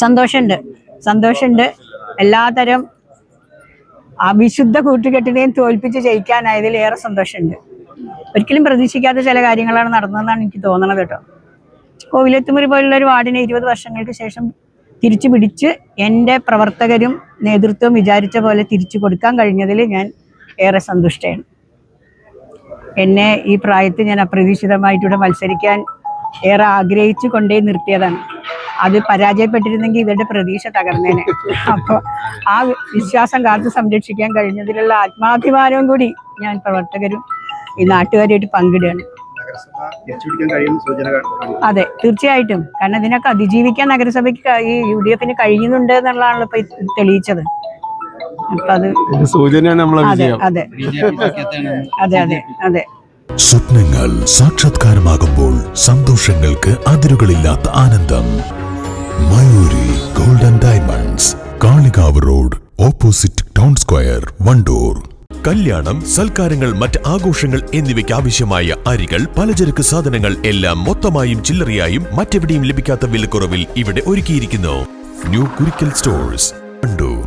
സന്തോഷമുണ്ട്. എല്ലാതരം അവിശുദ്ധ കൂട്ടുകെട്ടിനെയും തോൽപ്പിച്ച് ജയിക്കാനായതിൽ ഏറെ സന്തോഷമുണ്ട്. ഒരിക്കലും പ്രതീക്ഷിക്കാത്ത ചില കാര്യങ്ങളാണ് നടന്നതെന്നാണ് എനിക്ക് തോന്നണത് കേട്ടോ. കോവിലത്തുമുറി പോലുള്ള ഒരു വാർഡിനെ 20 വർഷങ്ങൾക്ക് ശേഷം തിരിച്ചു പിടിച്ച് എൻ്റെ പ്രവർത്തകരും നേതൃത്വവും വിചാരിച്ച പോലെ തിരിച്ചു കൊടുക്കാൻ കഴിഞ്ഞതിൽ ഞാൻ ഏറെ സന്തുഷ്ടയാണ്. എന്നെ ഈ പ്രായത്തിൽ ഞാൻ അപ്രതീക്ഷിതമായിട്ടിവിടെ മത്സരിക്കാൻ ഏറെ ആഗ്രഹിച്ചു കൊണ്ടേ നിർത്തിയതാണ്. അത് പരാജയപ്പെട്ടിരുന്നെങ്കിൽ ഇവരുടെ പ്രതീക്ഷ തകർന്നേനെ. അപ്പോൾ ആ വിശ്വാസം കാത്തു സംരക്ഷിക്കാൻ കഴിഞ്ഞതിലുള്ള ആത്മാഭിമാനവും കൂടി ഞാൻ പ്രവർത്തകരും ഈ നാട്ടുകാരായിട്ട് പങ്കിടുകയാണ്. അതെ, തീർച്ചയായിട്ടും. കാരണം ഇതിനൊക്കെ അതിജീവിക്കാൻ നഗരസഭയ്ക്ക് ഈ UDF കഴിയുന്നുണ്ട് എന്നുള്ളതാണല്ലോ ഇപ്പൊ തെളിയിച്ചത്. അപ്പൊ അത് അതെ അതെ അതെ അതെ അതെ. സ്വപ്നങ്ങൾ സാക്ഷാത്കാരമാകുമ്പോൾ സന്തോഷങ്ങൾക്ക് അതിരുകളില്ലാത്ത ആനന്ദം. Mayuri golden diamonds, Kalikavu road, opposite town square, Wandoor. കല്യാണം, സൽക്കാരങ്ങൾ, മറ്റ് ആഘോഷങ്ങൾ എന്നിവയ്ക്ക് ആവശ്യമായ അരികൾ, പലചരക്ക് സാധനങ്ങൾ എല്ലാം മൊത്തമായും ചില്ലറയായും മറ്റെവിടെയും ലഭിക്കാത്ത വിലക്കുറവിൽ ഇവിടെ ഒരുക്കിയിരിക്കുന്നു. New Kurikkal stores, Wandoor.